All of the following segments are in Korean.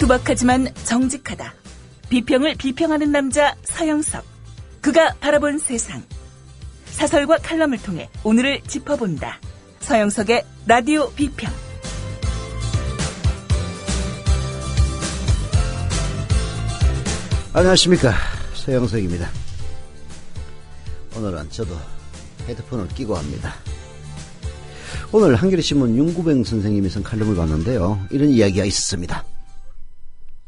투박하지만 정직하다. 비평을 비평하는 남자 서영석. 그가 바라본 세상. 사설과 칼럼을 통해 오늘을 짚어본다. 서영석의 라디오 비평. 안녕하십니까, 서영석입니다. 오늘은 저도 헤드폰을 끼고 합니다. 오늘 한겨레신문 윤구뱅 선생님이 쓴 칼럼을 봤는데요, 이런 이야기가 있었습니다.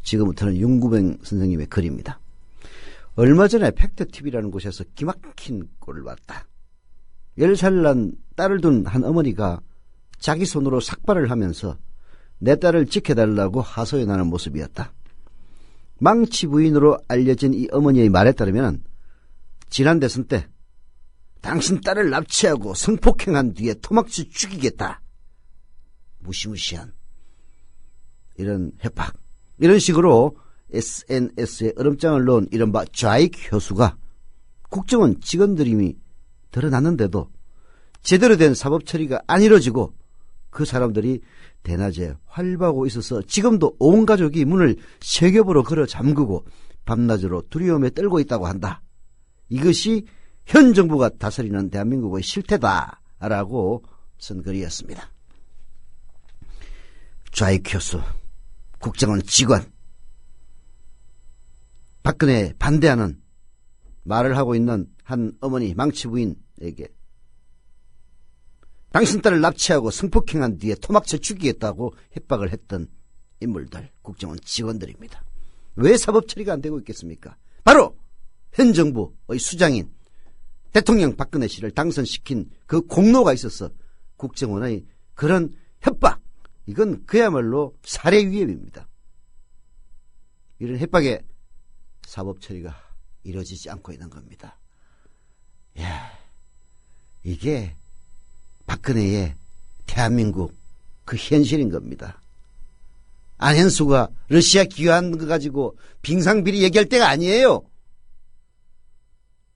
지금부터는 윤구뱅 선생님의 글입니다. 얼마 전에 팩트TV라는 곳에서 기막힌 꼴을 봤다. 10살 난 딸을 둔 한 어머니가 자기 손으로 삭발을 하면서 내 딸을 지켜달라고 하소연하는 모습이었다. 망치 부인으로 알려진 이 어머니의 말에 따르면 지난 대선 때 당신 딸을 납치하고 성폭행한 뒤에 토막쳐 죽이겠다. 무시무시한 이런 협박, 이런 식으로 SNS에 얼음장을 넣은 이른바 좌익 효수가 국정원 직원들임이 드러났는데도 제대로 된 사법 처리가 안 이루어지고 그 사람들이 대낮에 활보하고 있어서 지금도 온 가족이 문을 세 겹으로 걸어 잠그고 밤낮으로 두려움에 떨고 있다고 한다. 이것이 현 정부가 다스리는 대한민국의 실태다라고 쓴 글이었습니다. 좌익 교수, 국정원 직원, 박근혜에 반대하는 말을 하고 있는 한 어머니 망치 부인에게 당신 딸을 납치하고 성폭행한 뒤에 토막쳐 죽이겠다고 협박을 했던 인물들, 국정원 직원들입니다. 왜 사법 처리가 안 되고 있겠습니까? 바로 현 정부의 수장인 대통령 박근혜 씨를 당선시킨 그 공로가 있어서 국정원의 그런 협박, 이건 그야말로 살해 위협입니다. 이런 협박에 사법 처리가 이루어지지 않고 있는 겁니다. 이게 박근혜의 대한민국 그 현실인 겁니다. 안현수가 러시아 기여한 거 가지고 빙상비리 얘기할 때가 아니에요.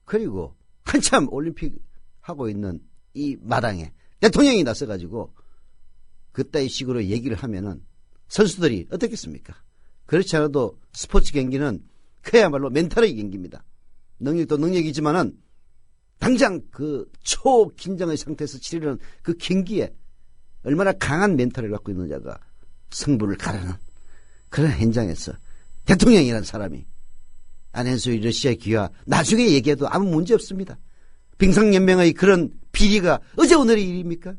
그리고 한참 올림픽 하고 있는 이 마당에 대통령이 나서가지고 그따위 식으로 얘기를 하면은 선수들이 어떻겠습니까? 그렇지 않아도 스포츠 경기는 그야말로 멘탈의 경기입니다. 능력도 능력이지만은 당장 그 초긴장의 상태에서 치르는 그 경기에 얼마나 강한 멘탈을 갖고 있는 자가 승부를 가르는 그런 현장에서 대통령이라는 사람이 안현수의 러시아 기여 나중에 얘기해도 아무 문제 없습니다. 빙상연맹의 그런 비리가 어제 오늘의 일입니까?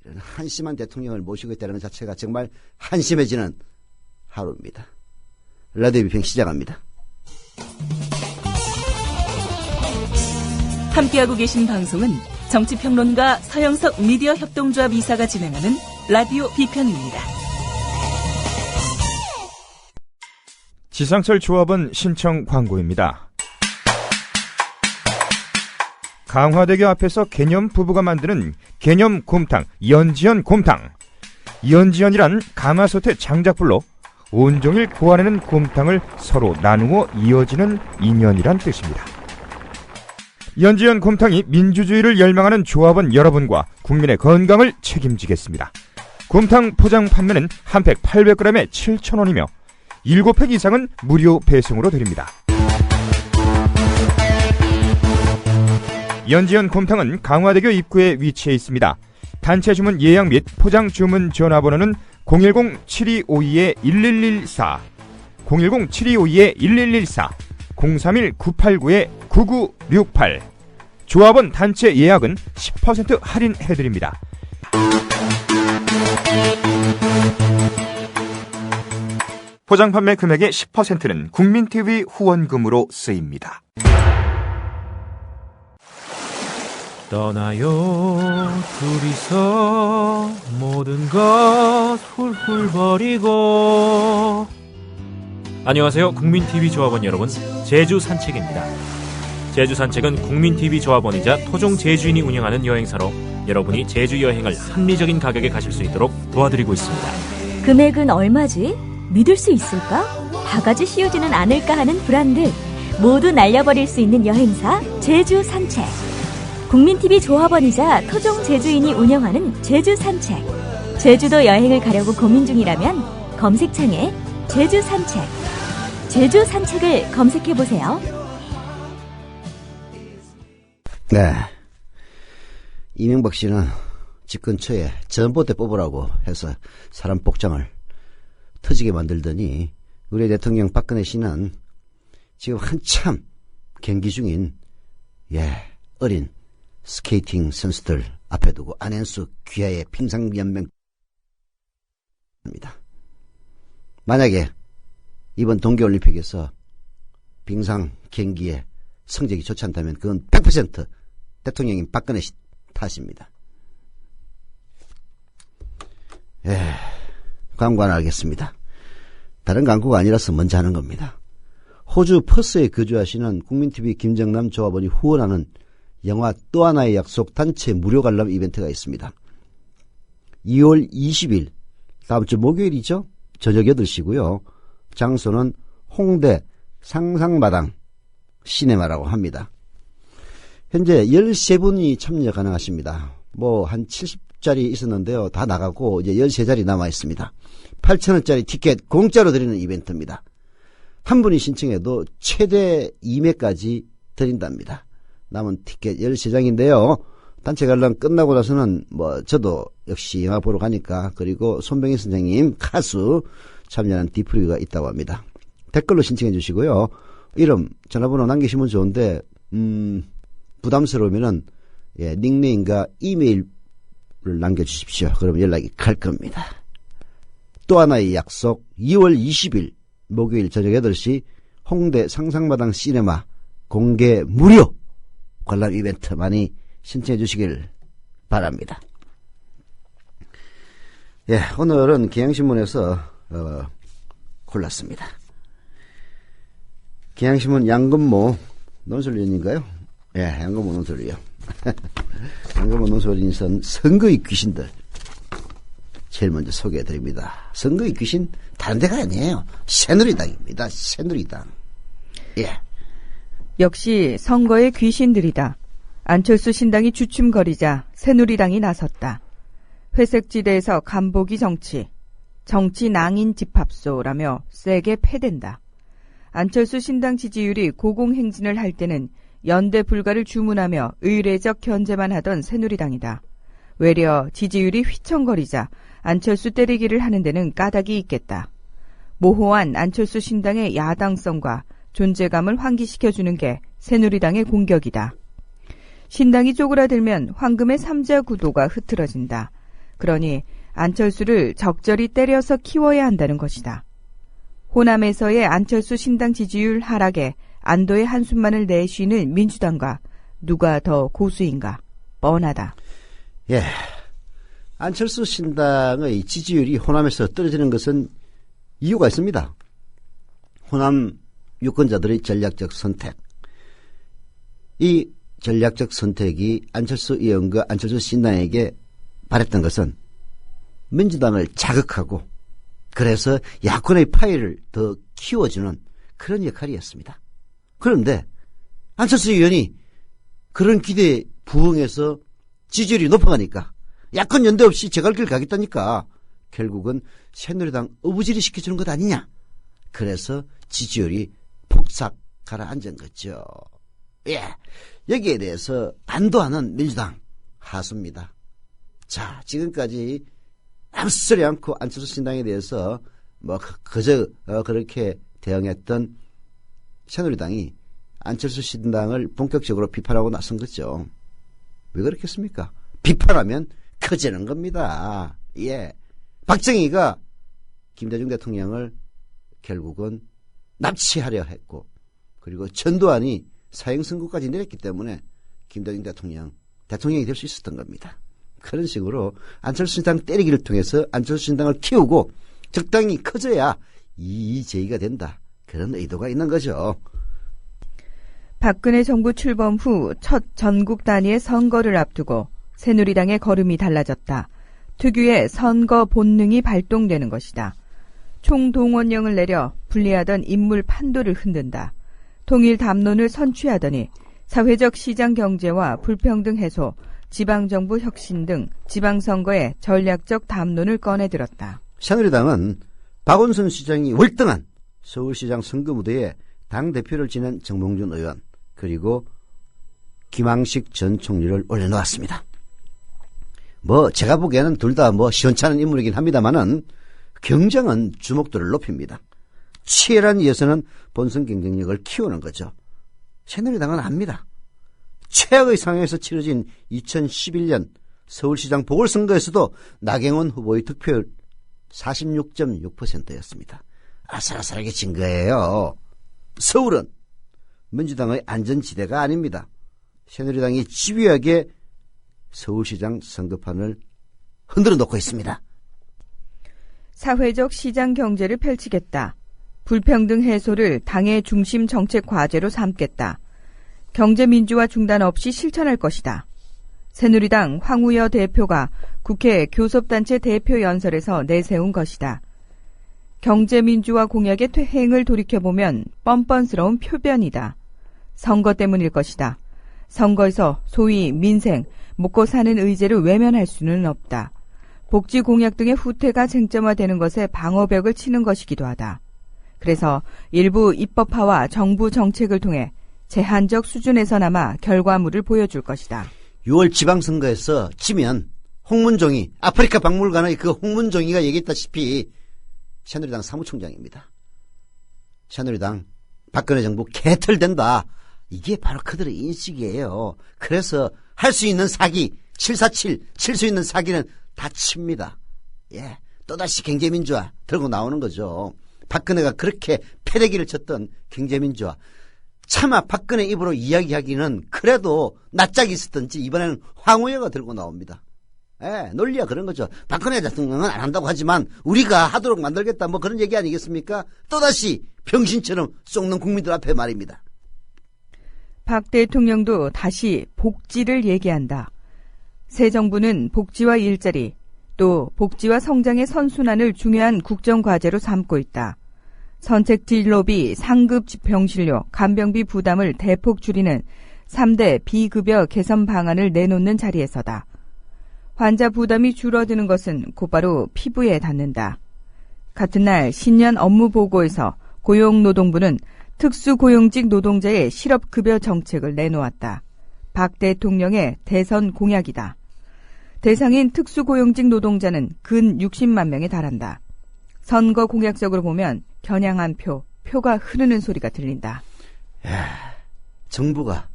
이런 한심한 대통령을 모시고 있다는 것 자체가 정말 한심해지는 하루입니다. 라디오 비평 시작합니다. 함께하고 계신 방송은 정치평론가 서영석 미디어 협동조합 이사가 진행하는 라디오 비평입니다. 지상철 조합원 신청 광고입니다. 강화대교 앞에서 개념 부부가 만드는 개념 곰탕, 연지연 곰탕. 연지연이란 가마솥의 장작불로 온종일 구워내는 곰탕을 서로 나누어 이어지는 인연이란 뜻입니다. 연지연 곰탕이 민주주의를 열망하는 조합원 여러분과 국민의 건강을 책임지겠습니다. 곰탕 포장 판매는 한 팩 800g에 7,000원이며 7팩 이상은 무료 배송으로 드립니다. 연지연 곰탕은 강화대교 입구에 위치해 있습니다. 단체 주문 예약 및 포장 주문 전화번호는 010-7252-1114, 010-7252-1114, 031-989-9968. 조합원 단체 예약은 10% 할인해드립니다. 포장 판매 금액의 10%는 국민TV 후원금으로 쓰입니다. 떠나요 둘이서 모든 것 훌훌 버리고. 안녕하세요, 국민TV 조합원 여러분, 제주 산책입니다. 제주 산책은 국민TV 조합원이자 토종 제주인이 운영하는 여행사로 여러분이 제주 여행을 합리적인 가격에 가실 수 있도록 도와드리고 있습니다. 금액은 얼마지? 믿을 수 있을까? 바가지 씌우지는 않을까 하는 불안들 모두 날려버릴 수 있는 여행사 제주 산책. 국민TV 조합원이자 토종 제주인이 운영하는 제주 산책. 제주도 여행을 가려고 고민 중이라면 검색창에 제주 산책, 제주 산책을 검색해보세요. 네. 이명박 씨는 집 근처에 전봇대 뽑으라고 해서 사람 복장을 터지게 만들더니 우리 대통령 박근혜 씨는 지금 한참 경기 중인 어린 스케이팅 선수들 앞에 두고 안현수 귀하의 빙상연맹 입니다. 만약에 이번 동계올림픽에서 빙상 경기에 성적이 좋지 않다면 그건 100% 대통령인 박근혜 씨 탓입니다. 광고 하나 하겠습니다. 다른 광고가 아니라서 먼저 하는 겁니다. 호주 퍼스에 거주하시는 국민TV 김정남 조합원이 후원하는 영화 또 하나의 약속 단체 무료 관람 이벤트가 있습니다. 2월 20일 다음 주 목요일이죠. 저녁 8시고요. 장소는 홍대 상상마당 시네마라고 합니다. 현재 13분이 참여 가능하십니다. 한 70자리 있었는데요. 다 나가고 이제 13자리 남아 있습니다. 8,000원짜리 티켓 공짜로 드리는 이벤트입니다. 한 분이 신청해도 최대 2매까지 드린답니다. 남은 티켓 13장인데요. 단체 관람 끝나고 나서는 저도 역시 영화 보러 가니까, 그리고 손병희 선생님 가수 참여하는 디프리가 있다고 합니다. 댓글로 신청해 주시고요. 이름, 전화번호 남기시면 좋은데 부담스러우면은 닉네임과 이메일을 남겨주십시오. 그러면 연락이 갈 겁니다. 또 하나의 약속 2월 20일 목요일 저녁 8시 홍대 상상마당 시네마 공개 무료 관람 이벤트 많이 신청해 주시길 바랍니다. 오늘은 경향신문에서 골랐습니다. 경향신문 양근모 논설위원인가요? 양근모 논설위원. 양근모 논설위원이 쓴 선거의 귀신들 제일 먼저 소개해드립니다. 선거의 귀신 다른 데가 아니에요. 새누리당입니다. 새누리당. 역시 선거의 귀신들이다. 안철수 신당이 주춤거리자 새누리당이 나섰다. 회색지대에서 간보기 정치 낭인 집합소라며 세게 패댄다. 안철수 신당 지지율이 고공행진을 할 때는 연대 불가를 주문하며 의례적 견제만 하던 새누리당이다. 외려 지지율이 휘청거리자 안철수 때리기를 하는 데는 까닭이 있겠다. 모호한 안철수 신당의 야당성과 존재감을 환기시켜주는 게 새누리당의 공격이다. 신당이 쪼그라들면 황금의 삼자 구도가 흐트러진다. 그러니 안철수를 적절히 때려서 키워야 한다는 것이다. 호남에서의 안철수 신당 지지율 하락에 안도의 한숨만을 내쉬는 민주당과 누가 더 고수인가 뻔하다. 안철수 신당의 지지율이 호남에서 떨어지는 것은 이유가 있습니다. 호남 유권자들의 전략적 선택. 이 전략적 선택이 안철수 의원과 안철수 신당에게 바랬던 것은 민주당을 자극하고 그래서 야권의 파일을 더 키워주는 그런 역할이었습니다. 그런데 안철수 의원이 그런 기대에 부응해서 지지율이 높아가니까 야권 연대 없이 제 갈 길 가겠다니까 결국은 새누리당 어부지리 시켜주는 것 아니냐. 그래서 지지율이 폭삭 가라앉은 거죠. 여기에 대해서 안도하는 민주당 하수입니다. 자, 지금까지 아무소리 않고 안철수 신당에 대해서 그저 그렇게 대응했던 새누리당이 안철수 신당을 본격적으로 비판하고 나선 거죠. 왜 그렇겠습니까? 비판하면 커지는 겁니다. 박정희가 김대중 대통령을 결국은 납치하려 했고, 그리고 전두환이 사형선고까지 내렸기 때문에 김대중 대통령이 될 수 있었던 겁니다. 그런 식으로 안철수 신당 때리기를 통해서 안철수 신당을 키우고 적당히 커져야 이의제의가 된다. 그런 의도가 있는 거죠. 박근혜 정부 출범 후 첫 전국 단위의 선거를 앞두고 새누리당의 걸음이 달라졌다. 특유의 선거 본능이 발동되는 것이다. 총동원령을 내려 분리하던 인물 판도를 흔든다. 통일 담론을 선취하더니 사회적 시장 경제와 불평등 해소, 지방정부 혁신 등 지방선거의 전략적 담론을 꺼내들었다. 새누리당은 박원순 시장이 월등한 서울시장 선거 무대에 당대표를 지낸 정몽준 의원 그리고 김항식 전 총리를 올려놓았습니다. 제가 보기에는 둘 다 시원찮은 인물이긴 합니다만은 경쟁은 주목도를 높입니다. 치열한 예선은 본선 경쟁력을 키우는 거죠. 새누리당은 압니다. 최악의 상황에서 치러진 2011년 서울시장 보궐선거에서도 나경원 후보의 득표율 46.6%였습니다. 아슬아슬하게 진 거예요. 서울은 민주당의 안전지대가 아닙니다. 새누리당이 집요하게 서울시장 선거판을 흔들어 놓고 있습니다. 사회적 시장 경제를 펼치겠다. 불평등 해소를 당의 중심 정책 과제로 삼겠다. 경제 민주화 중단 없이 실천할 것이다. 새누리당 황우여 대표가 국회 교섭단체 대표 연설에서 내세운 것이다. 경제 민주화 공약의 퇴행을 돌이켜보면 뻔뻔스러운 표변이다. 선거 때문일 것이다. 선거에서 소위 민생, 먹고 사는 의제를 외면할 수는 없다. 복지 공약 등의 후퇴가 쟁점화되는 것에 방어벽을 치는 것이기도 하다. 그래서 일부 입법화와 정부 정책을 통해 제한적 수준에서나마 결과물을 보여줄 것이다. 6월 지방선거에서 지면 홍문종이, 아프리카 박물관의 그 홍문종이가 얘기했다시피 새누리당 사무총장입니다. 새누리당 박근혜 정부 개털된다. 이게 바로 그들의 인식이에요. 그래서 할 수 있는 사기, 747, 칠 수 있는 사기는 다 칩니다. 예, 또다시 경제민주화 들고 나오는 거죠. 박근혜가 그렇게 패대기를 쳤던 경제민주화. 차마 박근혜 입으로 이야기하기는 그래도 낯짝이 있었던지 이번에는 황우여가 들고 나옵니다. 예, 논리가 그런 거죠. 박근혜 대통령은 안 한다고 하지만 우리가 하도록 만들겠다 그런 얘기 아니겠습니까? 또다시 병신처럼 썩는 국민들 앞에 말입니다. 박 대통령도 다시 복지를 얘기한다. 새 정부는 복지와 일자리, 또 복지와 성장의 선순환을 중요한 국정과제로 삼고 있다. 선택 진료비, 상급 병실료, 간병비 부담을 대폭 줄이는 3대 비급여 개선 방안을 내놓는 자리에서다. 환자 부담이 줄어드는 것은 곧바로 피부에 닿는다. 같은 날 신년 업무 보고에서 고용노동부는 특수고용직 노동자의 실업급여 정책을 내놓았다. 박 대통령의 대선 공약이다. 대상인 특수고용직 노동자는 근 60만 명에 달한다. 선거 공약적으로 보면 겨냥한 표가 흐르는 소리가 들린다. 정부가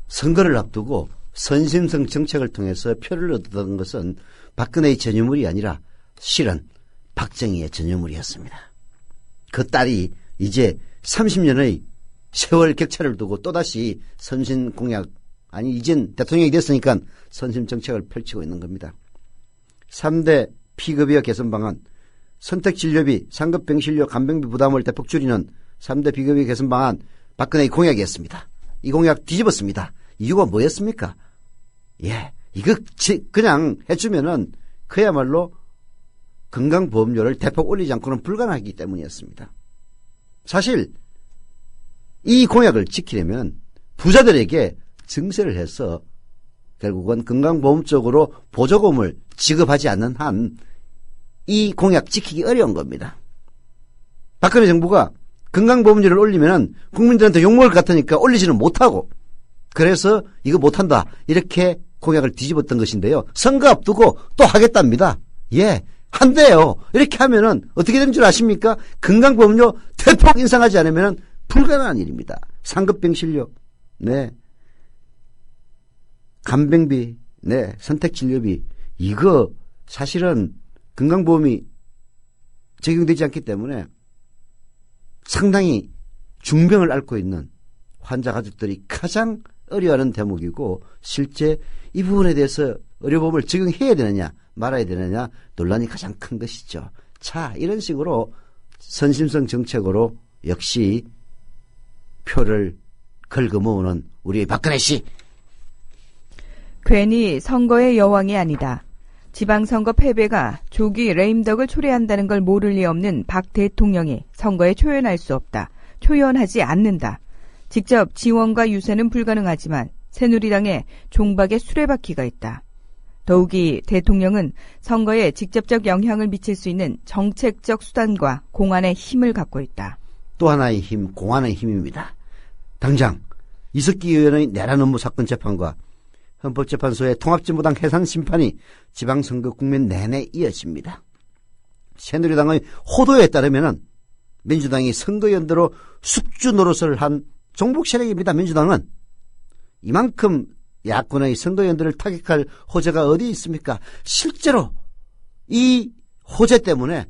선거를 앞두고 선심성 정책을 통해서 표를 얻었던 것은 박근혜의 전유물이 아니라 실은 박정희의 전유물이었습니다. 그 딸이 이제 30년의 세월 격차를 두고 또다시 선심 공약, 아니 이젠 대통령이 됐으니까 선심 정책을 펼치고 있는 겁니다. 3대 피급여 개선 방안, 선택진료비, 상급병실료, 간병비 부담을 대폭 줄이는 3대 비급여 개선 방안, 박근혜의 공약이었습니다. 이 공약 뒤집었습니다. 이유가 뭐였습니까? 이거 그냥 해주면은 그야말로 건강보험료를 대폭 올리지 않고는 불가능하기 때문이었습니다. 사실 이 공약을 지키려면 부자들에게 증세를 해서 결국은 건강보험 쪽으로 보조금을 지급하지 않는 한 이 공약 지키기 어려운 겁니다. 박근혜 정부가 건강보험료를 올리면 국민들한테 욕먹을 것 같으니까 올리지는 못하고, 그래서 이거 못한다 이렇게 공약을 뒤집었던 것인데요. 선거 앞두고 또 하겠답니다. 한대요. 이렇게 하면은 어떻게 되는 줄 아십니까? 건강보험료 대폭 인상하지 않으면 불가능한 일입니다. 상급병실료, 간병비, 선택진료비, 이거 사실은 건강보험이 적용되지 않기 때문에 상당히 중병을 앓고 있는 환자 가족들이 가장 어려워하는 대목이고, 실제 이 부분에 대해서 의료보험을 적용해야 되느냐 말아야 되느냐 논란이 가장 큰 것이죠. 자, 이런 식으로 선심성 정책으로 역시 표를 긁어모으는 우리 박근혜 씨. 괜히 선거의 여왕이 아니다. 지방선거 패배가 조기 레임덕을 초래한다는 걸 모를 리 없는 박 대통령이 선거에 초연할 수 없다. 초연하지 않는다. 직접 지원과 유세는 불가능하지만 새누리당에 종박의 수레바퀴가 있다. 더욱이 대통령은 선거에 직접적 영향을 미칠 수 있는 정책적 수단과 공안의 힘을 갖고 있다. 또 하나의 힘, 공안의 힘입니다. 당장 이석기 의원의 내란 업무 사건 재판과 헌법재판소의 통합진보당 해산 심판이 지방선거 국면 내내 이어집니다. 새누리당의 호도에 따르면 민주당이 선거연대로 숙주 노릇을 한 종북 세력입니다. 민주당은 이만큼 야권의 선거연대를 타격할 호재가 어디 있습니까? 실제로 이 호재 때문에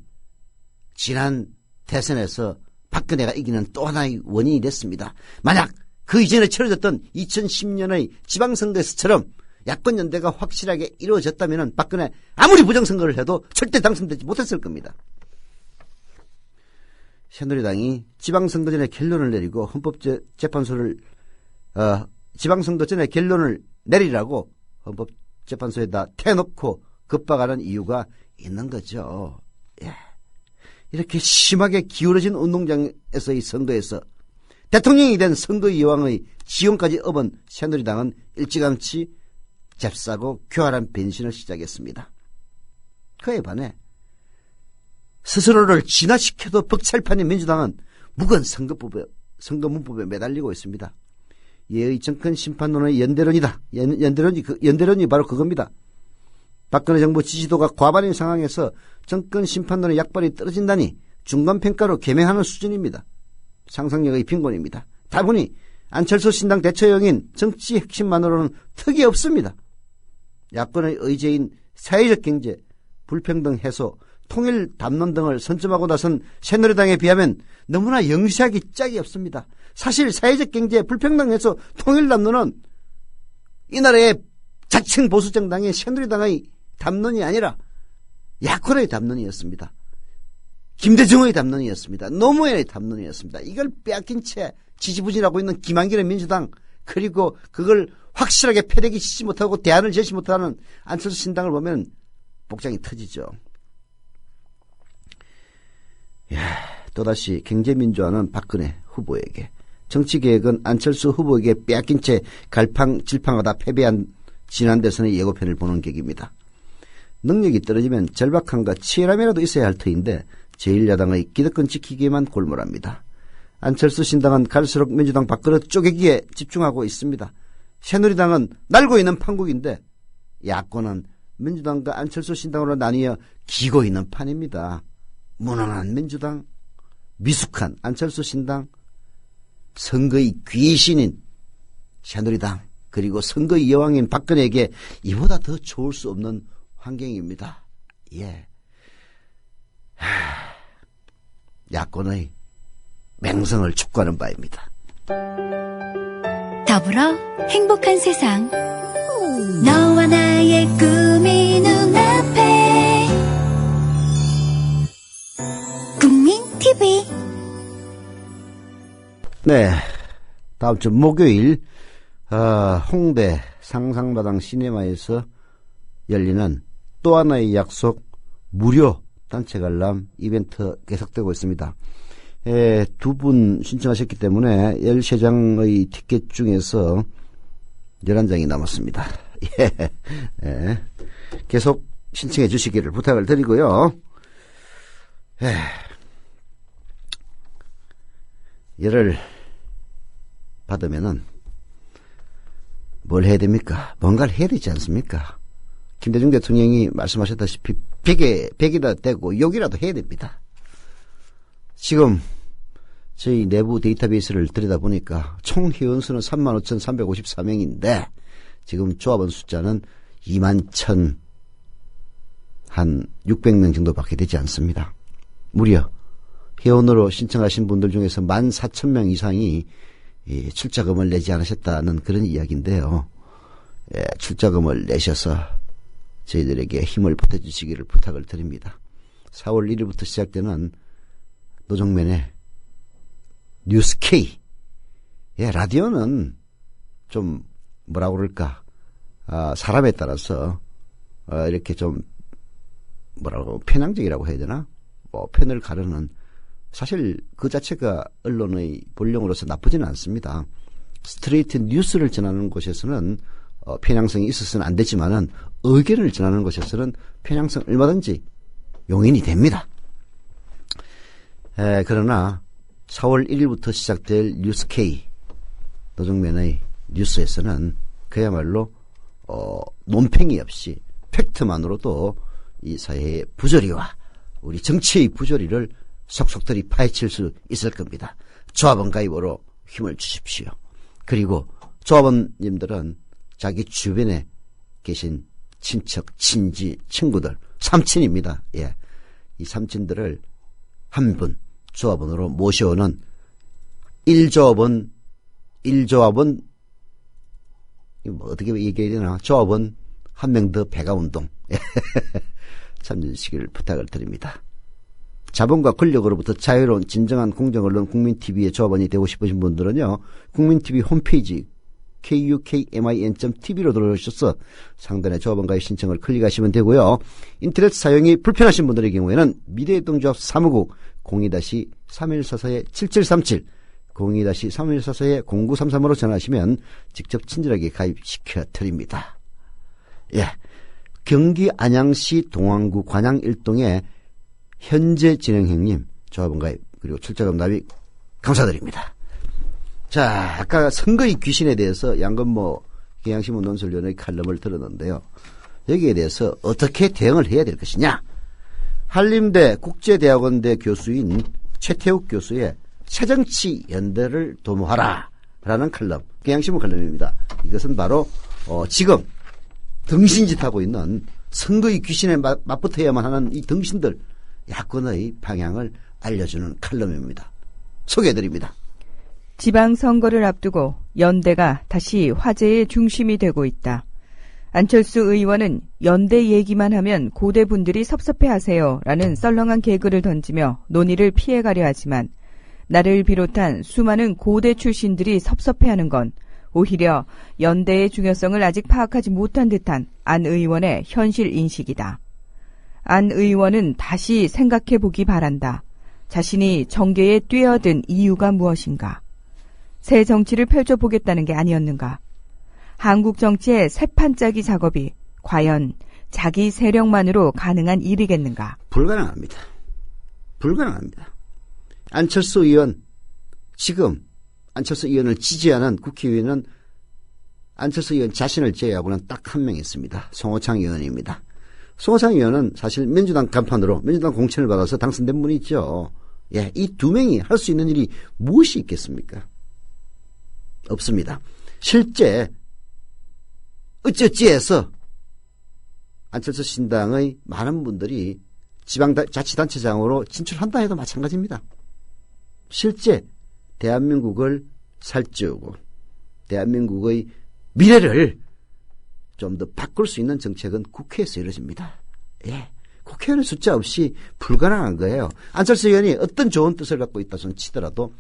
지난 대선에서 박근혜가 이기는 또 하나의 원인이 됐습니다. 만약 그 이전에 치러졌던 2010년의 지방선거에서처럼 야권연대가 확실하게 이루어졌다면 박근혜 아무리 부정선거를 해도 절대 당선되지 못했을 겁니다. 새누리당이 지방선거 전에 결론을 내리고 헌법재판소를 지방선거 전에 결론을 내리라고 헌법재판소에다 대놓고 급박하는 이유가 있는 거죠. 예. 이렇게 심하게 기울어진 운동장에서의 선거에서 대통령이 된 선거의 여왕의 지형까지 업은 새누리당은 일찌감치 잽싸고 교활한 변신을 시작했습니다. 그에 반해 스스로를 진화시켜도 벅찰판인 민주당은 무거운 선거문법에 매달리고 있습니다. 예의 정권 심판론의 연대론이다. 연대론이 바로 그겁니다. 박근혜 정부 지지도가 과반인 상황에서 정권 심판론의 약발이 떨어진다니 중간평가로 개명하는 수준입니다. 상상력의 빈곤입니다. 다분히 안철수 신당 대처형인 정치 핵심만으로는 턱이 없습니다. 야권의 의제인 사회적 경제, 불평등 해소, 통일 담론 등을 선점하고 나선 새누리당에 비하면 너무나 영시하기 짝이 없습니다. 사실 사회적 경제, 불평등 해소, 통일 담론은 이 나라의 자칭 보수정당의 새누리당의 담론이 아니라 야권의 담론이었습니다. 김대중의 담론이었습니다. 노무현의 담론이었습니다. 이걸 빼앗긴 채 지지부진하고 있는 김한길의 민주당, 그리고 그걸 확실하게 패대기 치지 못하고 대안을 제시 못하는 안철수 신당을 보면 복장이 터지죠. 또다시 경제민주화는 박근혜 후보에게, 정치개혁은 안철수 후보에게 빼앗긴 채 갈팡질팡하다 패배한 지난 대선의 예고편을 보는 격입니다. 능력이 떨어지면 절박함과 치열함이라도 있어야 할 터인데 제1야당의 기득권 지키기에만 골몰합니다. 안철수 신당은 갈수록 민주당 밥그릇 쪼개기에 집중하고 있습니다. 새누리당은 날고 있는 판국인데 야권은 민주당과 안철수 신당으로 나뉘어 기고 있는 판입니다. 무능한 민주당, 미숙한 안철수 신당, 선거의 귀신인 새누리당, 그리고 선거의 여왕인 박근혜에게 이보다 더 좋을 수 없는 환경입니다. 예. 야권의 맹성을 촉구하는 바입니다. 더불어 행복한 세상, 너와 나의 꿈이 눈앞에 국민TV. 네, 다음 주 목요일 홍대 상상마당 시네마에서 열리는 또 하나의 약속 무료 단체 관람 이벤트 계속되고 있습니다. 두 분 신청하셨기 때문에 13장의 티켓 중에서 11장이 남았습니다. 예. 계속 신청해 주시기를 부탁을 드리고요. 열을 받으면은 뭘 해야 됩니까? 뭔가를 해야 되지 않습니까? 김대중 대통령이 말씀하셨다시피 벽에다 대고 욕이라도 해야 됩니다. 지금 저희 내부 데이터베이스를 들여다보니까 총 회원수는 35,354명인데 지금 조합원 숫자는 21,600명 정도밖에 되지 않습니다. 무려 회원으로 신청하신 분들 중에서 14,000명 이상이 출자금을 내지 않으셨다는 그런 이야기인데요. 출자금을 내셔서 저희들에게 힘을 보태주시기를 부탁을 드립니다. 4월 1일부터 시작되는 노정면의 뉴스K. 라디오는 좀 뭐라고 그럴까, 사람에 따라서 이렇게 좀 뭐라고 편향적이라고 해야 되나, 편을 가르는, 사실 그 자체가 언론의 본령으로서 나쁘지는 않습니다. 스트레이트 뉴스를 전하는 곳에서는 편향성이 있어서는 안 되지만은 의견을 전하는 것에서는 편향성 얼마든지 용인이 됩니다. 그러나 4월 1일부터 시작될 뉴스K 노정면의 뉴스에서는 그야말로 논팽이 없이 팩트만으로도 이 사회의 부조리와 우리 정치의 부조리를 속속들이 파헤칠 수 있을 겁니다. 조합원 가입으로 힘을 주십시오. 그리고 조합원님들은 자기 주변에 계신 친척, 친지, 친구들, 삼친입니다. 예, 이 삼친들을 한 분 조합원으로 모셔오는 1조합원 뭐 어떻게 얘기해야 되나, 조합원 한 명 더 배가 운동 참여하시기를 부탁을 드립니다. 자본과 권력으로부터 자유로운 진정한 공정언론 국민TV의 조합원이 되고 싶으신 분들은요, 국민TV 홈페이지 kukmin.tv로 들어오셔서 상단의 조합원 가입 신청을 클릭하시면 되고요. 인터넷 사용이 불편하신 분들의 경우에는 미래협동조합 사무국 02-3144-7737 02-3144-0933으로 전화하시면 직접 친절하게 가입시켜 드립니다. 예, 경기 안양시 동안구 관양 1동의 현재 진행형님 조합원 가입 그리고 출자금 납입 감사드립니다. 자, 아까 선거의 귀신에 대해서 양건모 경향신문 논설위원의 칼럼을 들었는데요. 여기에 대해서 어떻게 대응을 해야 될 것이냐. 한림대 국제대학원대 교수인 최태욱 교수의 새정치연대를 도모하라 라는 칼럼, 경향신문 칼럼입니다. 이것은 바로 지금 등신짓하고 있는 선거의 귀신에 맞붙어야만 하는 이 등신들 야권의 방향을 알려주는 칼럼입니다. 소개해드립니다. 지방선거를 앞두고 연대가 다시 화제의 중심이 되고 있다. 안철수 의원은 연대 얘기만 하면 고대분들이 섭섭해하세요 라는 썰렁한 개그를 던지며 논의를 피해가려 하지만 나를 비롯한 수많은 고대 출신들이 섭섭해하는 건 오히려 연대의 중요성을 아직 파악하지 못한 듯한 안 의원의 현실 인식이다. 안 의원은 다시 생각해보기 바란다. 자신이 정계에 뛰어든 이유가 무엇인가? 새 정치를 펼쳐보겠다는 게 아니었는가? 한국 정치의 새판짜기 작업이 과연 자기 세력만으로 가능한 일이겠는가? 불가능합니다. 안철수 의원, 지금 안철수 의원을 지지하는 국회의원은 안철수 의원 자신을 제외하고는 딱 한 명 있습니다. 송호창 의원입니다. 송호창 의원은 사실 민주당 간판으로 민주당 공천을 받아서 당선된 분이죠. 예, 이 두 명이 할 수 있는 일이 무엇이 있겠습니까? 없습니다. 실제 어찌어찌해서 안철수 신당의 많은 분들이 지방자치단체장으로 진출한다 해도 마찬가지입니다. 실제 대한민국을 살찌우고 대한민국의 미래를 좀 더 바꿀 수 있는 정책은 국회에서 이루어집니다. 예, 국회의원의 숫자 없이 불가능한 거예요. 안철수 의원이 어떤 좋은 뜻을 갖고 있다 손 치더라도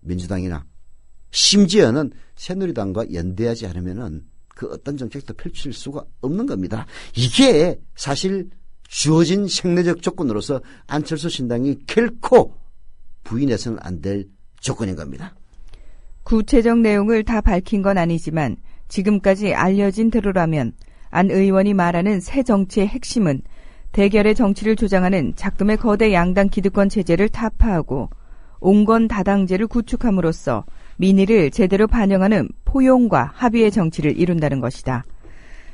민주당이나 심지어는 새누리당과 연대하지 않으면은 그 어떤 정책도 펼칠 수가 없는 겁니다. 이게 사실 주어진 생리적 조건으로서 안철수 신당이 결코 부인해서는 안 될 조건인 겁니다. 구체적 내용을 다 밝힌 건 아니지만 지금까지 알려진 대로라면 안 의원이 말하는 새 정치의 핵심은 대결의 정치를 조장하는 작금의 거대 양당 기득권 체제를 타파하고 온건 다당제를 구축함으로써 민의를 제대로 반영하는 포용과 합의의 정치를 이룬다는 것이다.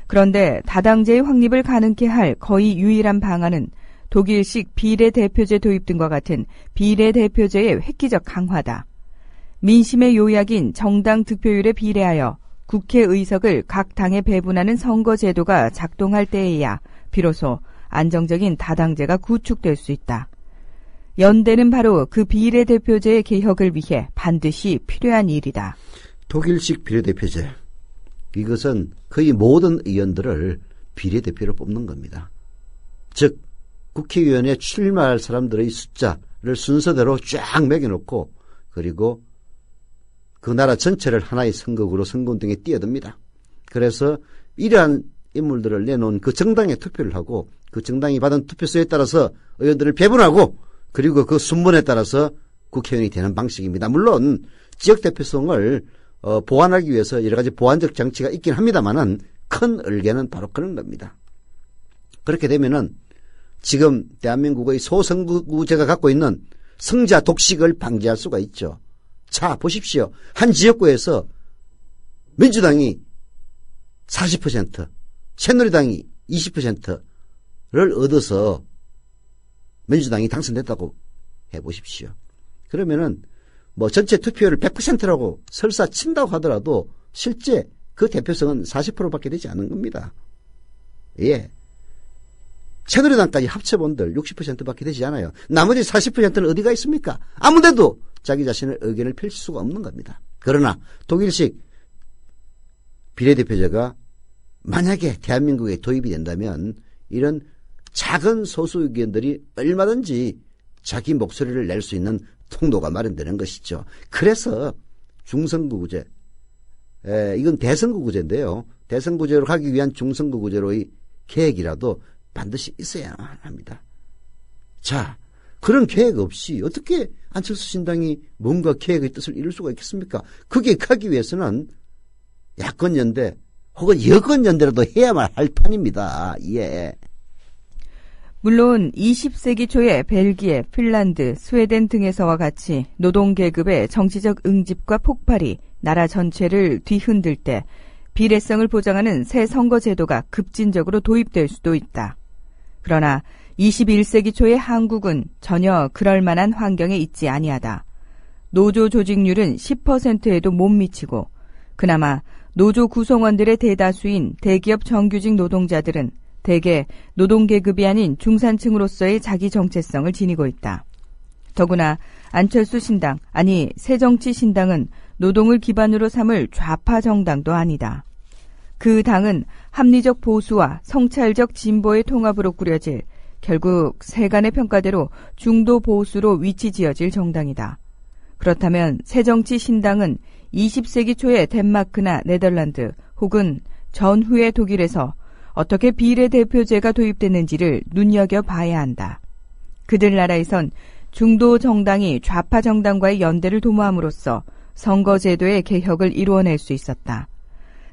그런데 다당제의 확립을 가능케 할 거의 유일한 방안은 독일식 비례대표제 도입 등과 같은 비례대표제의 획기적 강화다. 민심의 요약인 정당 득표율에 비례하여 국회의석을 각 당에 배분하는 선거제도가 작동할 때에야 비로소 안정적인 다당제가 구축될 수 있다. 연대는 바로 그 비례대표제의 개혁을 위해 반드시 필요한 일이다. 독일식 비례대표제. 이것은 거의 모든 의원들을 비례대표로 뽑는 겁니다. 즉 국회의원에 출마할 사람들의 숫자를 순서대로 쫙 매겨놓고 그리고 그 나라 전체를 하나의 선거구로 선거운동에 뛰어듭니다. 그래서 이러한 인물들을 내놓은 그 정당에 투표를 하고 그 정당이 받은 투표수에 따라서 의원들을 배분하고 그리고 그 순번에 따라서 국회의원이 되는 방식입니다. 물론 지역대표성을 보완하기 위해서 여러 가지 보완적 장치가 있긴 합니다만은 큰 얼개는 바로 그런 겁니다. 그렇게 되면은 지금 대한민국의 소선거구제가 갖고 있는 성자 독식을 방지할 수가 있죠. 자, 보십시오. 한 지역구에서 민주당이 40%, 새누리당이 20%를 얻어서 민주당이 당선됐다고 해보십시오. 그러면은 뭐 전체 투표율을 100%라고 설사 친다고 하더라도 실제 그 대표성은 40%밖에 되지 않은 겁니다. 예. 새누리당까지 합쳐본들 60%밖에 되지 않아요. 나머지 40%는 어디가 있습니까? 아무데도 자기 자신의 의견을 펼칠 수가 없는 겁니다. 그러나 독일식 비례대표제가 만약에 대한민국에 도입이 된다면 이런 작은 소수 의견들이 얼마든지 자기 목소리를 낼 수 있는 통로가 마련되는 것이죠. 그래서 중선거구제, 이건 대선거구제인데요. 대선거구제로 가기 위한 중선거구제로의 계획이라도 반드시 있어야만 합니다. 자, 그런 계획 없이 어떻게 안철수 신당이 뭔가 계획의 뜻을 이룰 수가 있겠습니까? 그게 가기 위해서는 야권연대 혹은 여권연대라도 해야만 할 판입니다. 예. 물론 20세기 초에 벨기에, 핀란드, 스웨덴 등에서와 같이 노동계급의 정치적 응집과 폭발이 나라 전체를 뒤흔들 때 비례성을 보장하는 새 선거제도가 급진적으로 도입될 수도 있다. 그러나 21세기 초의 한국은 전혀 그럴 만한 환경에 있지 아니하다. 노조 조직률은 10%에도 못 미치고 그나마 노조 구성원들의 대다수인 대기업 정규직 노동자들은 대개 노동계급이 아닌 중산층으로서의 자기 정체성을 지니고 있다. 더구나 안철수 신당, 아니 새정치신당은 노동을 기반으로 삼을 좌파 정당도 아니다. 그 당은 합리적 보수와 성찰적 진보의 통합으로 꾸려질 결국 세간의 평가대로 중도 보수로 위치 지어질 정당이다. 그렇다면 새정치신당은 20세기 초에 덴마크나 네덜란드 혹은 전후의 독일에서 어떻게 비례대표제가 도입됐는지를 눈여겨봐야 한다. 그들 나라에선 중도 정당이 좌파 정당과의 연대를 도모함으로써 선거제도의 개혁을 이루어낼 수 있었다.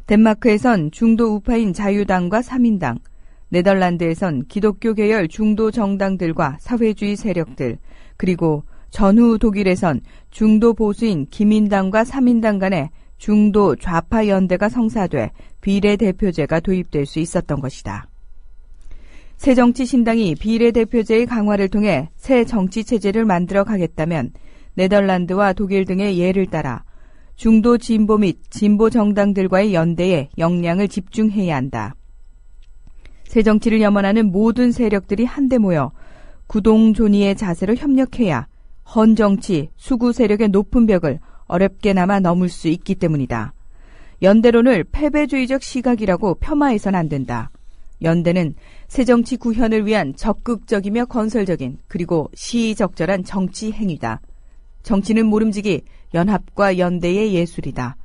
덴마크에선 중도 우파인 자유당과 3인당, 네덜란드에선 기독교 계열 중도 정당들과 사회주의 세력들, 그리고 전후 독일에선 중도 보수인 기민당과 3인당 간의 중도 좌파 연대가 성사돼 비례대표제가 도입될 수 있었던 것이다. 새정치신당이 비례대표제의 강화를 통해 새 정치체제를 만들어 가겠다면 네덜란드와 독일 등의 예를 따라 중도 진보 및 진보 정당들과의 연대에 역량을 집중해야 한다. 새정치를 염원하는 모든 세력들이 한데 모여 구동존이의 자세로 협력해야 헌정치, 수구 세력의 높은 벽을 어렵게나마 넘을 수 있기 때문이다. 연대론을 패배주의적 시각이라고 폄하해선 안 된다. 연대는 새정치 구현을 위한 적극적이며 건설적인 그리고 시의적절한 정치 행위다. 정치는 모름지기 연합과 연대의 예술이다.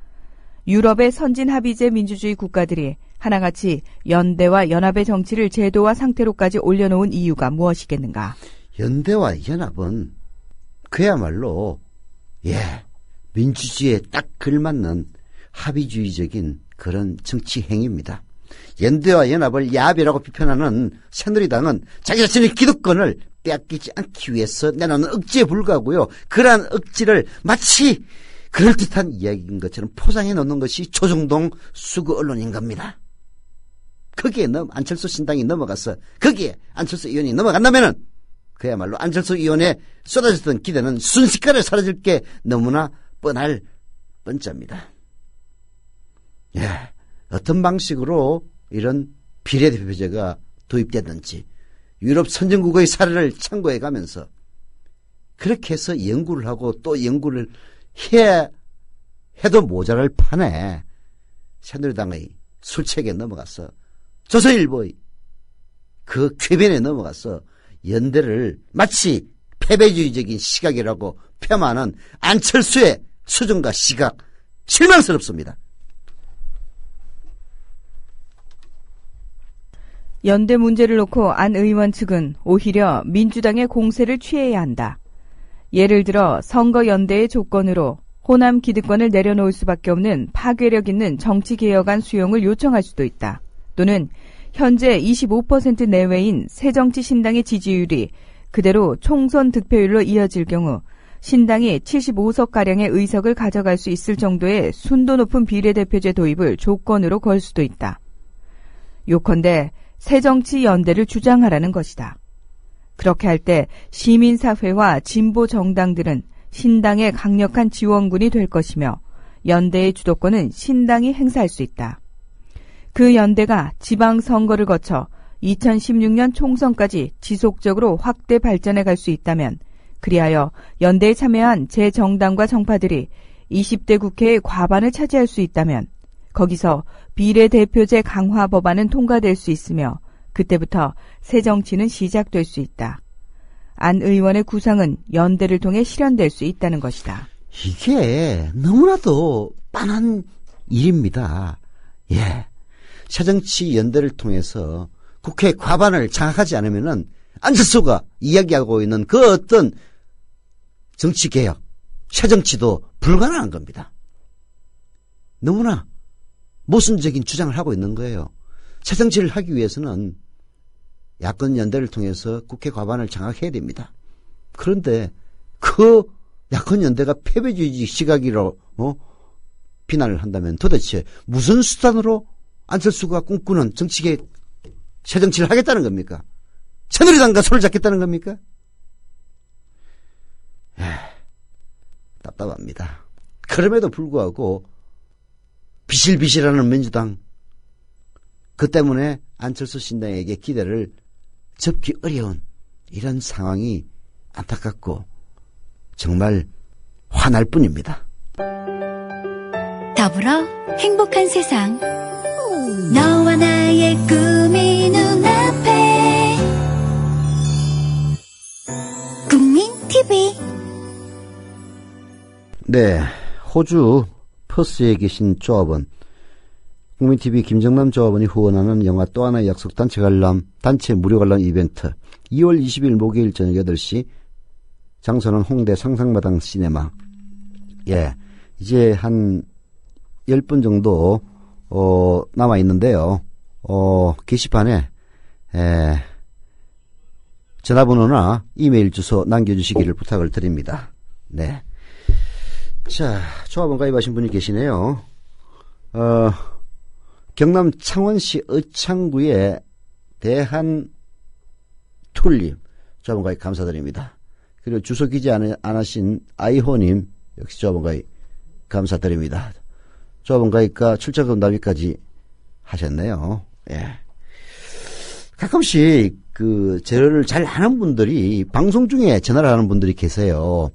유럽의 선진 합의제 민주주의 국가들이 하나같이 연대와 연합의 정치를 제도와 상태로까지 올려놓은 이유가 무엇이겠는가? 연대와 연합은 그야말로 민주주의에 딱 걸맞는 합의주의적인 그런 정치 행위입니다. 연대와 연합을 야합이라고 비판하는 새누리당은 자기 자신의 기득권을 빼앗기지 않기 위해서 내놓는 억지에 불과하고요. 그러한 억지를 마치 그럴듯한 이야기인 것처럼 포장해 놓는 것이 조정동 수구 언론인 겁니다. 거기에 안철수 신당이 넘어가서 거기에 안철수 의원이 넘어간다면은 그야말로 안철수 의원에 쏟아졌던 기대는 순식간에 사라질 게 너무나 뻔할 뻔짜입니다. 어떤 방식으로 이런 비례대표제가 도입됐는지 유럽 선진국의 사례를 참고해 가면서 그렇게 해서 연구를 하고 또 연구를 해도 모자랄 판에 새누리당의 술책에 넘어가서 조선일보의 그 궤변에 넘어가서 연대를 마치 패배주의적인 시각이라고 폄하하는 안철수의 수준과 시각 실망스럽습니다. 연대 문제를 놓고 안 의원 측은 오히려 민주당의 공세를 취해야 한다. 예를 들어 선거 연대의 조건으로 호남 기득권을 내려놓을 수밖에 없는 파괴력 있는 정치개혁안 수용을 요청할 수도 있다. 또는 현재 25% 내외인 새정치신당의 지지율이 그대로 총선 득표율로 이어질 경우 신당이 75석가량의 의석을 가져갈 수 있을 정도의 순도 높은 비례대표제 도입을 조건으로 걸 수도 있다. 요컨대 새정치연대를 주장하라는 것이다. 그렇게 할 때 시민사회와 진보 정당들은 신당의 강력한 지원군이 될 것이며 연대의 주도권은 신당이 행사할 수 있다. 그 연대가 지방선거를 거쳐 2016년 총선까지 지속적으로 확대 발전해 갈 수 있다면, 그리하여 연대에 참여한 제 정당과 정파들이 20대 국회의 과반을 차지할 수 있다면 거기서 비례대표제 강화 법안은 통과될 수 있으며 그때부터 새정치는 시작될 수 있다. 안 의원의 구상은 연대를 통해 실현될 수 있다는 것이다. 이게 너무나도 빤한 일입니다. 예. 새정치 연대를 통해서 국회 과반을 장악하지 않으면은 안철수가 이야기하고 있는 그 어떤 정치개혁, 새정치도 불가능한 겁니다. 너무나 모순적인 주장을 하고 있는 거예요. 새정치를 하기 위해서는 야권 연대를 통해서 국회 과반을 장악해야 됩니다. 그런데 그 야권 연대가 패배주의 시각으로 비난을 한다면 도대체 무슨 수단으로 안철수가 꿈꾸는 정치개혁, 새정치를 하겠다는 겁니까? 새누리당과 손을 잡겠다는 겁니까? 답답합니다. 그럼에도 불구하고 비실비실하는 민주당, 그 때문에 안철수 신당에게 기대를 접기 어려운 이런 상황이 안타깝고 정말 화날 뿐입니다. 더불어 행복한 세상, 너와 나의 꿈이 눈앞에. 국민 TV. 네, 호주 퍼스에 계신 조합원, 국민TV 김정남 조합원이 후원하는 영화 또 하나의 약속 단체 무료 관람 이벤트 2월 20일 목요일 저녁 8시, 장소는 홍대 상상마당 시네마. 예, 이제 한 10분 정도 남아 있는데요. 게시판에 전화번호나 이메일 주소 남겨주시기를 부탁을 드립니다. 네. 자, 조합원 가입하신 분이 계시네요. 경남 창원시 의창구의 대한 툴님 조합원 가입 감사드립니다. 그리고 주소 기재 안 하신 아이호님 역시 조합원 가입 감사드립니다. 조합원 가입과 출자금 납입까지 하셨네요. 예. 가끔씩 저를 잘 아는 분들이 방송 중에 전화를 하는 분들이 계세요.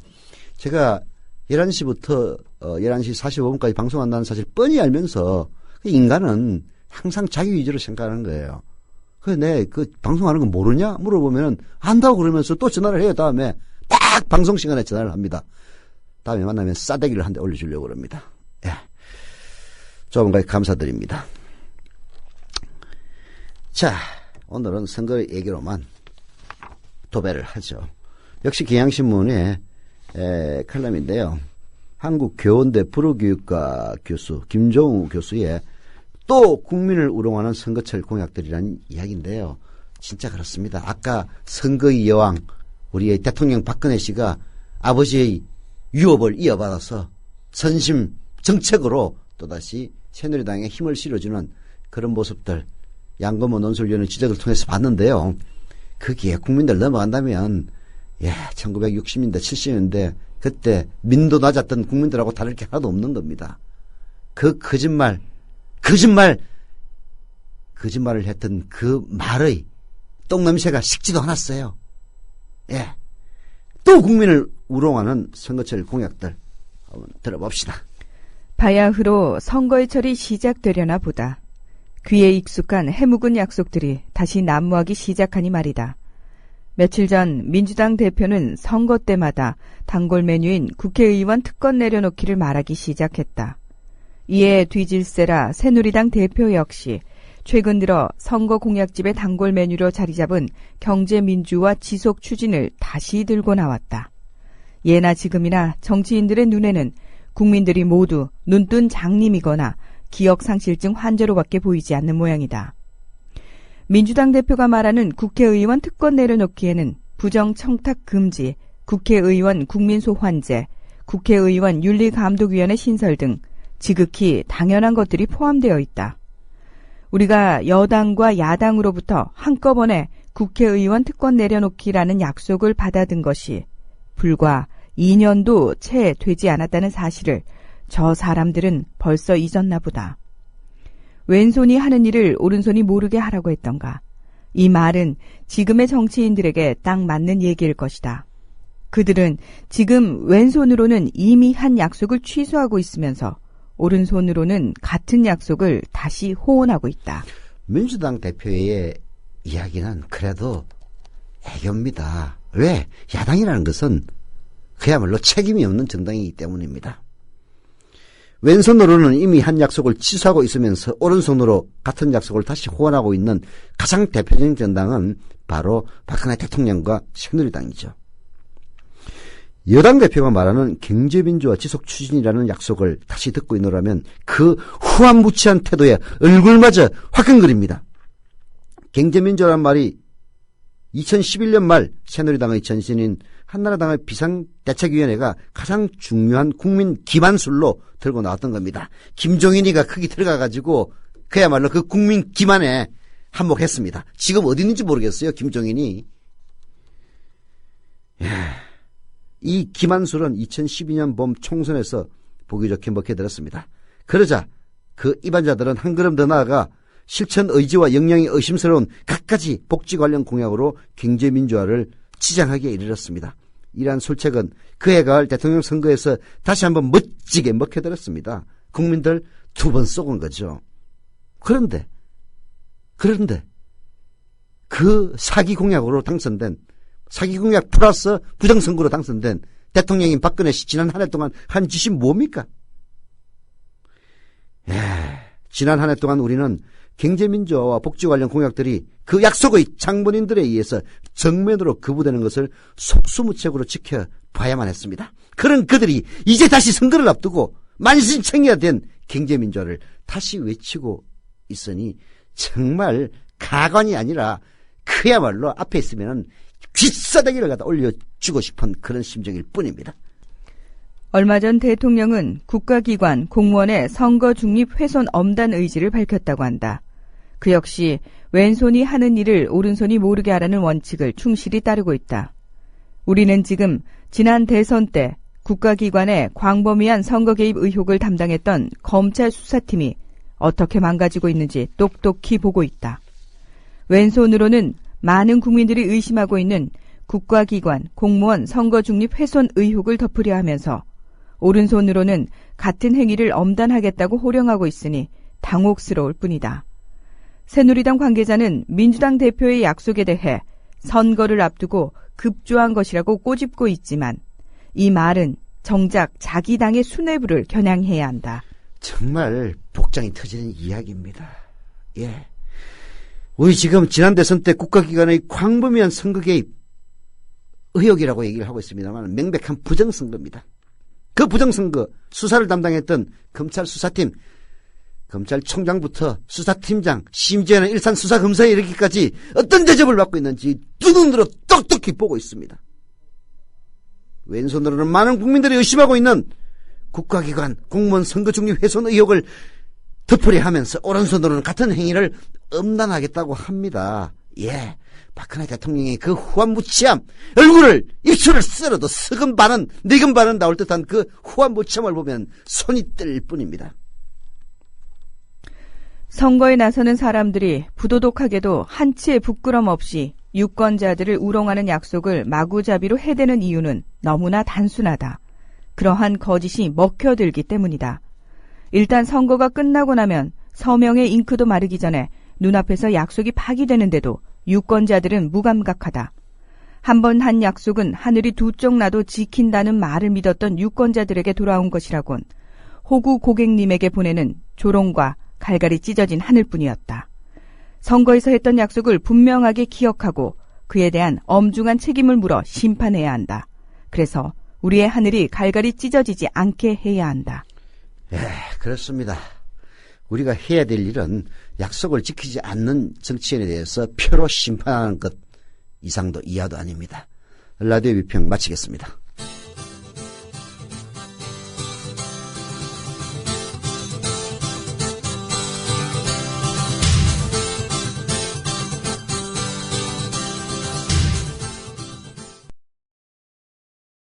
제가 11시부터 11시 45분까지 방송한다는 사실 뻔히 알면서 인간은 항상 자기 위주로 생각하는 거예요. 그래, 방송하는 거 모르냐? 물어보면은 안다고 그러면서 또 전화를 해요. 다음에 딱 방송 시간에 전화를 합니다. 다음에 만나면 싸대기를 한 대 올려주려고 그럽니다. 예. 조합원가에 감사드립니다. 자, 오늘은 선거 얘기로만 도배를 하죠. 역시 경향신문의 칼럼인데요. 한국교원대 불어교육과 교수 김종우 교수의 또 국민을 우롱하는 선거철 공약들이라는 이야기인데요. 진짜 그렇습니다. 아까 선거의 여왕 우리의 대통령 박근혜 씨가 아버지의 유업을 이어받아서 선심 정책으로 또다시 새누리당에 힘을 실어주는 그런 모습들 양금호 논술위원회 지적을 통해서 봤는데요. 거기에 국민들 넘어간다면 1960년대 70년대 그때 민도 낮았던 국민들하고 다를 게 하나도 없는 겁니다. 그 거짓말을 했던 그 말의 똥냄새가 식지도 않았어요. 예. 또 국민을 우롱하는 선거철 공약들 한번 들어봅시다. 바야흐로 선거의 철이 시작되려나 보다. 귀에 익숙한 해묵은 약속들이 다시 난무하기 시작하니 말이다. 며칠 전 민주당 대표는 선거 때마다 단골 메뉴인 국회의원 특권 내려놓기를 말하기 시작했다. 이에 뒤질세라 새누리당 대표 역시 최근 들어 선거 공약집의 단골 메뉴로 자리 잡은 경제민주화 지속 추진을 다시 들고 나왔다. 예나 지금이나 정치인들의 눈에는 국민들이 모두 눈뜬 장님이거나 기억상실증 환자로밖에 보이지 않는 모양이다. 민주당 대표가 말하는 국회의원 특권 내려놓기에는 부정청탁 금지, 국회의원 국민소환제, 국회의원 윤리감독위원회 신설 등 지극히 당연한 것들이 포함되어 있다. 우리가 여당과 야당으로부터 한꺼번에 국회의원 특권 내려놓기라는 약속을 받아든 것이 불과 2년도 채 되지 않았다는 사실을 저 사람들은 벌써 잊었나 보다. 왼손이 하는 일을 오른손이 모르게 하라고 했던가. 이 말은 지금의 정치인들에게 딱 맞는 얘기일 것이다. 그들은 지금 왼손으로는 이미 한 약속을 취소하고 있으면서 오른손으로는 같은 약속을 다시 호언하고 있다. 민주당 대표의 이야기는 그래도 애교입니다. 왜? 야당이라는 것은 그야말로 책임이 없는 정당이기 때문입니다. 왼손으로는 이미 한 약속을 취소하고 있으면서 오른손으로 같은 약속을 다시 호언하고 있는 가장 대표적인 정당은 바로 박근혜 대통령과 새누리당이죠. 여당 대표가 말하는 경제민주화 지속 추진이라는 약속을 다시 듣고 있노라면 그 후한무치한 태도에 얼굴마저 화끈거립니다. 경제민주화란 말이 2011년 말 새누리당의 전신인 한나라당의 비상대책위원회가 가장 중요한 국민 기반술로 들고 나왔던 겁니다. 김종인이가 거기 들어가가지고 그야말로 그 국민 기만에 한몫했습니다. 지금 어디 있는지 모르겠어요. 김종인이. 이 기만술은 2012년 봄 총선에서 보기 좋게 먹혀들었습니다. 그러자 그 입안자들은 한 걸음 더 나아가 실천 의지와 역량이 의심스러운 갖가지 복지 관련 공약으로 경제민주화를 치장하기에 이르렀습니다. 이러한 술책은 그해 가을 대통령 선거에서 다시 한번 멋지게 먹혀들었습니다. 국민들 2번 쏘은 거죠. 그런데 그 사기 공약으로 당선된, 사기 공약 플러스 부정선거로 당선된 대통령인 박근혜 씨 지난 한 해 동안 한 짓이 뭡니까? 지난 한 해 동안 우리는 경제민주화와 복지 관련 공약들이 그 약속의 장본인들에 의해서 정면으로 거부되는 것을 속수무책으로 지켜봐야만 했습니다. 그런 그들이 이제 다시 선거를 앞두고 만신창이가 된 경제민주화를 다시 외치고 있으니 정말 가관이 아니라 그야말로 앞에 있으면 귓사대기를 갖다 올려주고 싶은 그런 심정일 뿐입니다. 얼마 전 대통령은 국가기관, 공무원의 선거 중립 훼손 엄단 의지를 밝혔다고 한다. 그 역시 왼손이 하는 일을 오른손이 모르게 하라는 원칙을 충실히 따르고 있다. 우리는 지금 지난 대선 때 국가기관의 광범위한 선거 개입 의혹을 담당했던 검찰 수사팀이 어떻게 망가지고 있는지 똑똑히 보고 있다. 왼손으로는 많은 국민들이 의심하고 있는 국가기관, 공무원 선거 중립 훼손 의혹을 덮으려 하면서 오른손으로는 같은 행위를 엄단하겠다고 호령하고 있으니 당혹스러울 뿐이다. 새누리당 관계자는 민주당 대표의 약속에 대해 선거를 앞두고 급조한 것이라고 꼬집고 있지만 이 말은 정작 자기 당의 수뇌부를 겨냥해야 한다. 정말 복장이 터지는 이야기입니다. 우리 지금 지난 대선 때 국가기관의 광범위한 선거 개입 의혹이라고 얘기를 하고 있습니다만 명백한 부정선거입니다. 그 부정선거 수사를 담당했던 검찰 수사팀, 검찰총장부터 수사팀장, 심지어는 일산 수사검사에 이르기까지 어떤 대접을 받고 있는지 두 눈으로 똑똑히 보고 있습니다. 왼손으로는 많은 국민들이 의심하고 있는 국가기관, 공무원 선거 중립 훼손 의혹을 덮으려 하면서 오른손으로는 같은 행위를 엄단하겠다고 합니다. 박근혜 대통령의 그 후한무치함, 얼굴을, 입술을 썰어도 서금 반은, 내금 반은 나올 듯한 그 후한무치함을 보면 손이 뜰 뿐입니다. 선거에 나서는 사람들이 부도덕하게도 한치의 부끄럼 없이 유권자들을 우롱하는 약속을 마구잡이로 해대는 이유는 너무나 단순하다. 그러한 거짓이 먹혀들기 때문이다. 일단 선거가 끝나고 나면 서명의 잉크도 마르기 전에 눈앞에서 약속이 파기되는데도 유권자들은 무감각하다. 한 번 한 약속은 하늘이 두 쪽 나도 지킨다는 말을 믿었던 유권자들에게 돌아온 것이라곤 호구 고객님에게 보내는 조롱과 갈갈이 찢어진 하늘뿐이었다. 선거에서 했던 약속을 분명하게 기억하고 그에 대한 엄중한 책임을 물어 심판해야 한다. 그래서 우리의 하늘이 갈갈이 찢어지지 않게 해야 한다. 그렇습니다. 우리가 해야 될 일은 약속을 지키지 않는 정치인에 대해서 표로 심판하는 것 이상도 이하도 아닙니다. 라디오 비평 마치겠습니다.